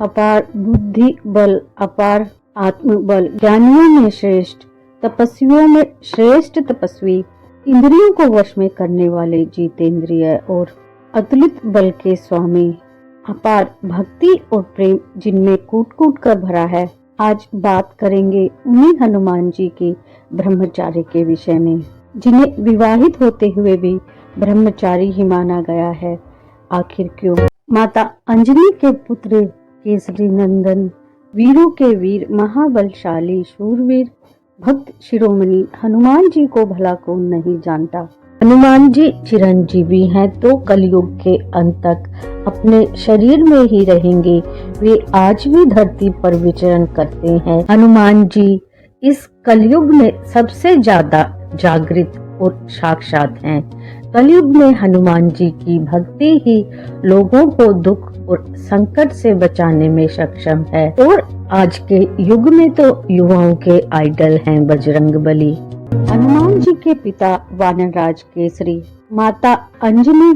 अपार बुद्धि बल, अपार आत्मबल, ज्ञानियों में श्रेष्ठ, तपस्वियों में श्रेष्ठ तपस्वी, इंद्रियों को वश में करने वाले जितेंद्रिय और अतुलित बल के स्वामी, अपार भक्ति और प्रेम जिनमें कूट कूट कर भरा है। आज बात करेंगे उन्हीं हनुमान जी के ब्रह्मचारी के विषय में, जिन्हें विवाहित होते हुए भी ब्रह्मचारी ही माना गया है। आखिर क्यों? माता अंजनी के पुत्र केसरी नंदन, वीरों के वीर, महाबलशाली शूरवीर, भक्त शिरोमणि हनुमान जी को भला कौन नहीं जानता। हनुमान जी चिरंजीवी हैं तो कलयुग के अंत तक अपने शरीर में ही रहेंगे। वे आज भी धरती पर विचरण करते हैं। हनुमान जी इस कलयुग में सबसे ज्यादा जागृत और साक्षात हैं। कलयुग में हनुमान जी की भक्ति ही लोगों को दुख और संकट से बचाने में सक्षम है, और आज के युग में तो युवाओं के आइडल हैं बजरंगबली। हनुमान जी के पिता वानरराज केसरी, माता अंजनी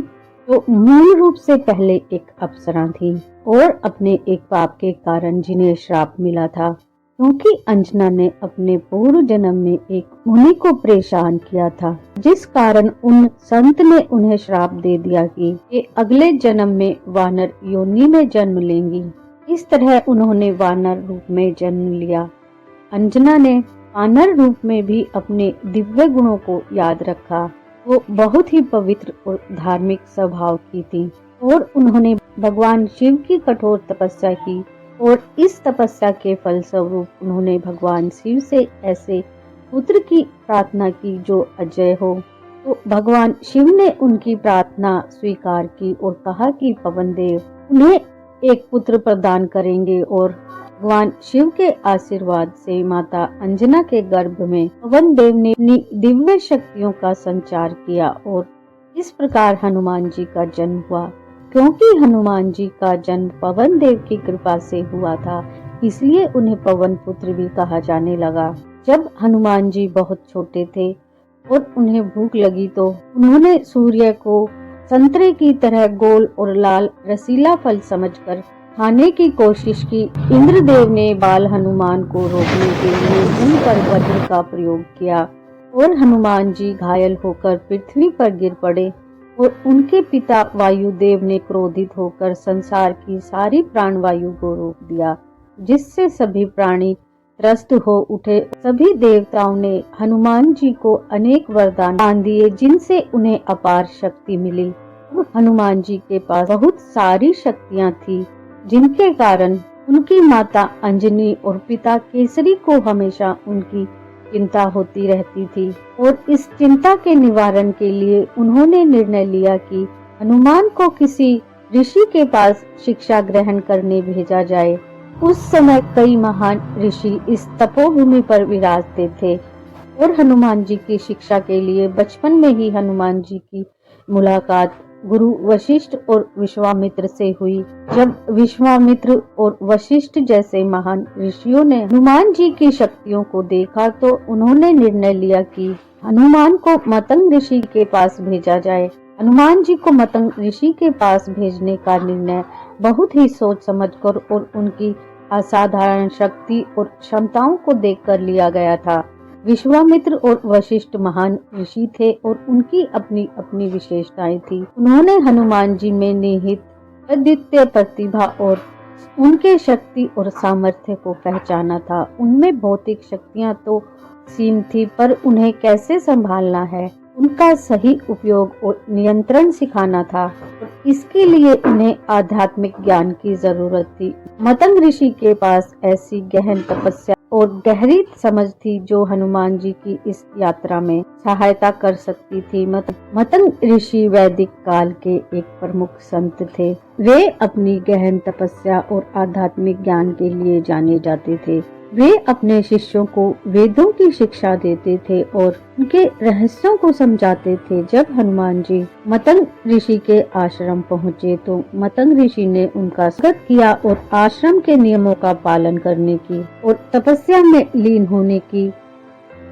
तो मूल रूप से पहले एक अप्सरा थी और अपने एक पाप के कारण जिन्हें श्राप मिला था, क्योंकि अंजना ने अपने पूर्व जन्म में एक मुनि को परेशान किया था, जिस कारण उन संत ने उन्हें श्राप दे दिया कि अगले जन्म में वानर योनि में जन्म लेंगी। इस तरह उन्होंने वानर रूप में जन्म लिया। अंजना ने वानर रूप में भी अपने दिव्य गुणों को याद रखा। वो बहुत ही पवित्र और धार्मिक स्वभाव की थी और उन्होंने भगवान शिव की कठोर तपस्या की, और इस तपस्या के फलस्वरूप उन्होंने भगवान शिव से ऐसे पुत्र की प्रार्थना की जो अजय हो। तो भगवान शिव ने उनकी प्रार्थना स्वीकार की और कहा कि पवन देव उन्हें एक पुत्र प्रदान करेंगे, और भगवान शिव के आशीर्वाद से माता अंजना के गर्भ में पवन देव ने अपनी दिव्य शक्तियों का संचार किया और इस प्रकार हनुमान जी का जन्म हुआ। क्योंकि हनुमान जी का जन्म पवन देव की कृपा से हुआ था, इसलिए उन्हें पवन पुत्र भी कहा जाने लगा। जब हनुमान जी बहुत छोटे थे और उन्हें भूख लगी तो उन्होंने सूर्य को संतरे की तरह गोल और लाल रसीला फल समझकर खाने की कोशिश की। इंद्रदेव ने बाल हनुमान को रोकने के लिए उन पर वज्र का प्रयोग किया और हनुमान जी घायल होकर पृथ्वी पर गिर पड़े, और उनके पिता वायुदेव ने क्रोधित होकर संसार की सारी प्राणवायु को रोक दिया, जिससे सभी प्राणी त्रस्त हो उठे। सभी देवताओं ने हनुमान जी को अनेक वरदान दिए, जिनसे उन्हें अपार शक्ति मिली। हनुमान जी के पास बहुत सारी शक्तियां थी, जिनके कारण उनकी माता अंजनी और पिता केसरी को हमेशा उनकी चिंता होती रहती थी, और इस चिंता के निवारण के लिए उन्होंने निर्णय लिया कि हनुमान को किसी ऋषि के पास शिक्षा ग्रहण करने भेजा जाए। उस समय कई महान ऋषि इस तपोभूमि पर विराजते थे, और हनुमान जी की शिक्षा के लिए बचपन में ही हनुमान जी की मुलाकात गुरु वशिष्ठ और विश्वामित्र से हुई। जब विश्वामित्र और वशिष्ठ जैसे महान ऋषियों ने हनुमान जी की शक्तियों को देखा तो उन्होंने निर्णय लिया कि हनुमान को मतंग ऋषि के पास भेजा जाए। हनुमान जी को मतंग ऋषि के पास भेजने का निर्णय बहुत ही सोच समझकर और उनकी असाधारण शक्ति और क्षमताओं को देखकर लिया गया था। विश्वामित्र और वशिष्ठ महान ऋषि थे और उनकी अपनी अपनी विशेषताएं थी। उन्होंने हनुमान जी में निहित अद्वितीय प्रतिभा और उनके शक्ति और सामर्थ्य को पहचाना था। उनमें भौतिक शक्तियां तो सीम थी, पर उन्हें कैसे संभालना है, उनका सही उपयोग और नियंत्रण सिखाना था, और इसके लिए उन्हें आध्यात्मिक ज्ञान की जरूरत थी। मतंग ऋषि के पास ऐसी गहन तपस्या और गहरी समझ थी जो हनुमान जी की इस यात्रा में सहायता कर सकती थी। मतंग ऋषि वैदिक काल के एक प्रमुख संत थे। वे अपनी गहन तपस्या और आध्यात्मिक ज्ञान के लिए जाने जाते थे। वे अपने शिष्यों को वेदों की शिक्षा देते थे और उनके रहस्यों को समझाते थे। जब हनुमान जी मतंग ऋषि के आश्रम पहुँचे तो मतंग ऋषि ने उनका स्वागत किया और आश्रम के नियमों का पालन करने की और तपस्या में लीन होने की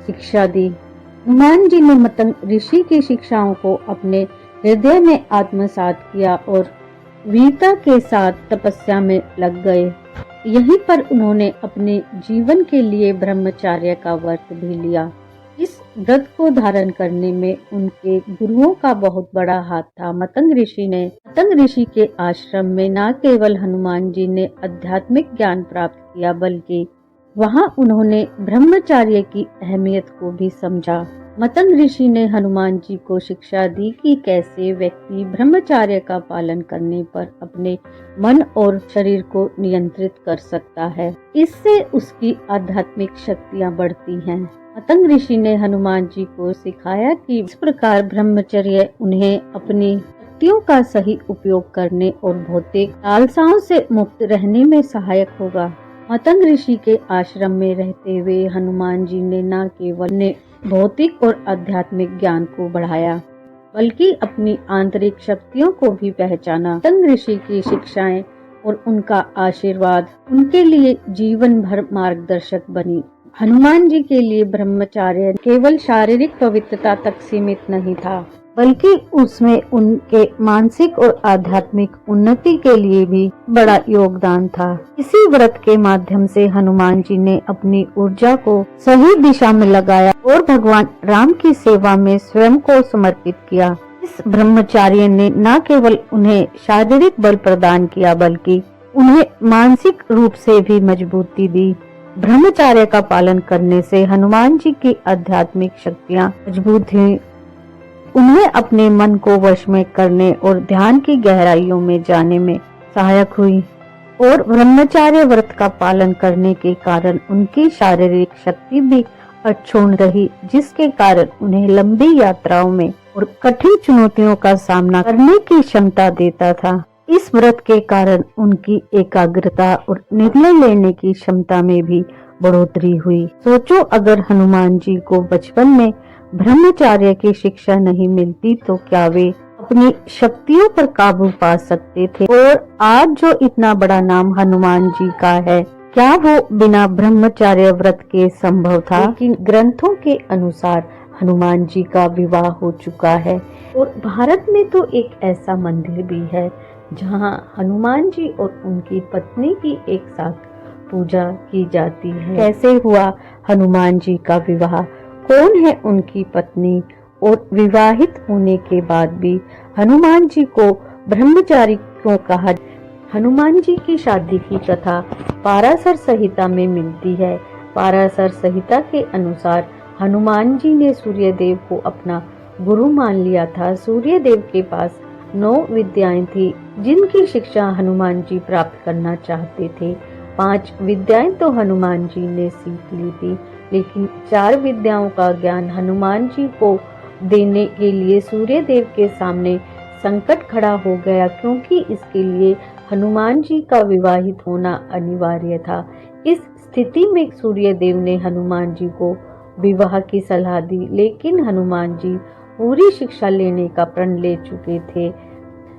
शिक्षा दी। हनुमान जी ने मतंग ऋषि की शिक्षाओं को अपने हृदय में आत्मसात किया और वीरता के साथ तपस्या में लग गए। यहीं पर उन्होंने अपने जीवन के लिए ब्रह्मचर्य का व्रत भी लिया। इस व्रत को धारण करने में उनके गुरुओं का बहुत बड़ा हाथ था। मतंग ऋषि के आश्रम में न केवल हनुमान जी ने आध्यात्मिक ज्ञान प्राप्त किया, बल्कि वहां उन्होंने ब्रह्मचर्य की अहमियत को भी समझा। मतंग ऋषि ने हनुमान जी को शिक्षा दी कि कैसे व्यक्ति ब्रह्मचर्य का पालन करने पर अपने मन और शरीर को नियंत्रित कर सकता है। इससे उसकी आध्यात्मिक शक्तियां बढ़ती हैं। मतंग ऋषि ने हनुमान जी को सिखाया कि इस प्रकार ब्रह्मचर्य उन्हें अपनी शक्तियों का सही उपयोग करने और भौतिक लालसाओं से मुक्त रहने में सहायक होगा। मतंग ऋषि के आश्रम में रहते हुए हनुमान जी ने न केवल भौतिक और आध्यात्मिक ज्ञान को बढ़ाया, बल्कि अपनी आंतरिक शक्तियों को भी पहचाना। मतंग ऋषि की शिक्षाएं और उनका आशीर्वाद उनके लिए जीवन भर मार्गदर्शक बनी। हनुमान जी के लिए ब्रह्मचर्य केवल शारीरिक पवित्रता तक सीमित नहीं था, बल्कि उसमें उनके मानसिक और आध्यात्मिक उन्नति के लिए भी बड़ा योगदान था। इसी व्रत के माध्यम से हनुमान जी ने अपनी ऊर्जा को सही दिशा में लगाया और भगवान राम की सेवा में स्वयं को समर्पित किया। इस ब्रह्मचर्य ने न केवल उन्हें शारीरिक बल प्रदान किया, बल्कि उन्हें मानसिक रूप से भी मजबूती दी। ब्रह्मचर्य का पालन करने से हनुमान जी की आध्यात्मिक शक्तियां मजबूत हुई, उन्हें अपने मन को वश में करने और ध्यान की गहराइयों में जाने में सहायक हुई। और ब्रह्मचर्य व्रत का पालन करने के कारण उनकी शारीरिक शक्ति भी अक्षुण्ण रही, जिसके कारण उन्हें लंबी यात्राओं में और कठिन चुनौतियों का सामना करने की क्षमता देता था। इस व्रत के कारण उनकी एकाग्रता और निर्णय लेने की क्षमता में भी बढ़ोतरी हुई। सोचो, अगर हनुमान जी को बचपन में ब्रह्मचर्य की शिक्षा नहीं मिलती तो क्या वे अपनी शक्तियों पर काबू पा सकते थे? और आज जो इतना बड़ा नाम हनुमान जी का है, क्या वो बिना ब्रह्मचर्य व्रत के संभव था? लेकिन ग्रंथों के अनुसार हनुमान जी का विवाह हो चुका है और भारत में तो एक ऐसा मंदिर भी है जहां हनुमान जी और उनकी पत्नी की एक साथ पूजा की जाती है। कैसे हुआ हनुमान जी का विवाह? कौन है उनकी पत्नी? और विवाहित होने के बाद भी हनुमान जी को ब्रह्मचारी क्यों कहा? हनुमान जी की शादी की कथा पाराशर संहिता में मिलती है। पाराशर संहिता के अनुसार हनुमान जी ने सूर्यदेव को अपना गुरु मान लिया था। सूर्यदेव के पास 9 विद्याएं थी जिनकी शिक्षा हनुमान जी प्राप्त करना चाहते थे। 5 विद्याएं तो हनुमान जी ने सीख ली थी, लेकिन 4 विद्याओं का ज्ञान हनुमान जी को देने के लिए सूर्यदेव के सामने संकट खड़ा हो गया, क्योंकि इसके लिए हनुमान जी का विवाहित होना अनिवार्य था। इस स्थिति में सूर्यदेव ने हनुमान जी को विवाह की सलाह दी, लेकिन हनुमान जी पूरी शिक्षा लेने का प्रण ले चुके थे।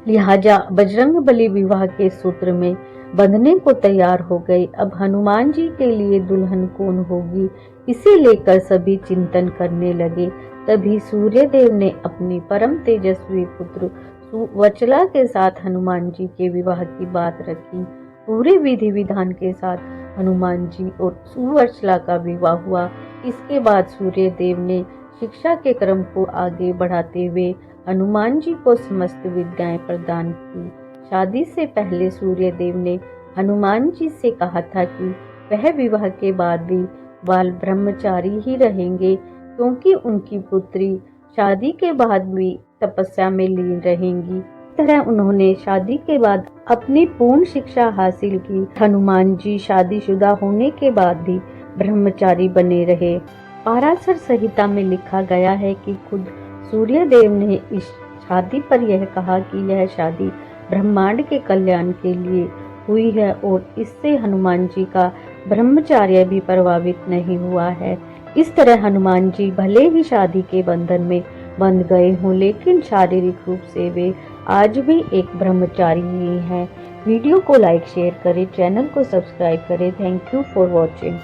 लिहाजा बजरंगबली विवाह के सूत्र में बंधने को तैयार हो गए। अब हनुमान जी के लिए दुल्हन कौन होगी, इसे लेकर सभी चिंतन करने लगे। तभी सूर्यदेव ने अपनी परम तेजस्वी पुत्र सुवचला के साथ हनुमान जी के विवाह की बात रखी। पूरे विधि विधान के साथ हनुमान जी और सुवचला का विवाह हुआ। इसके बाद सूर्यदेव ने शिक्षा के क्रम को आगे बढ़ाते हुए हनुमान जी को समस्त विद्याएं प्रदान की। शादी से पहले सूर्यदेव ने हनुमान जी से कहा था कि वह विवाह के बाद भी बाल ब्रह्मचारी ही रहेंगे, क्योंकि उनकी पुत्री शादी के बाद भी तपस्या में लीन रहेंगी। इस तरह उन्होंने शादी के बाद अपनी पूर्ण शिक्षा हासिल की। हनुमान जी शादीशुदा होने के बाद भी ब्रह्मचारी बने रहे। पाराशर संहिता में लिखा गया है कि खुद सूर्यदेव ने इस शादी पर यह कहा कि यह शादी ब्रह्मांड के कल्याण के लिए हुई है और इससे हनुमान जी का ब्रह्मचर्य भी प्रभावित नहीं हुआ है। इस तरह हनुमान जी भले ही शादी के बंधन में बंध गए हों, लेकिन शारीरिक रूप से वे आज भी एक ब्रह्मचारी ही हैं। वीडियो को लाइक शेयर करें, चैनल को सब्सक्राइब करें। Thank you for watching.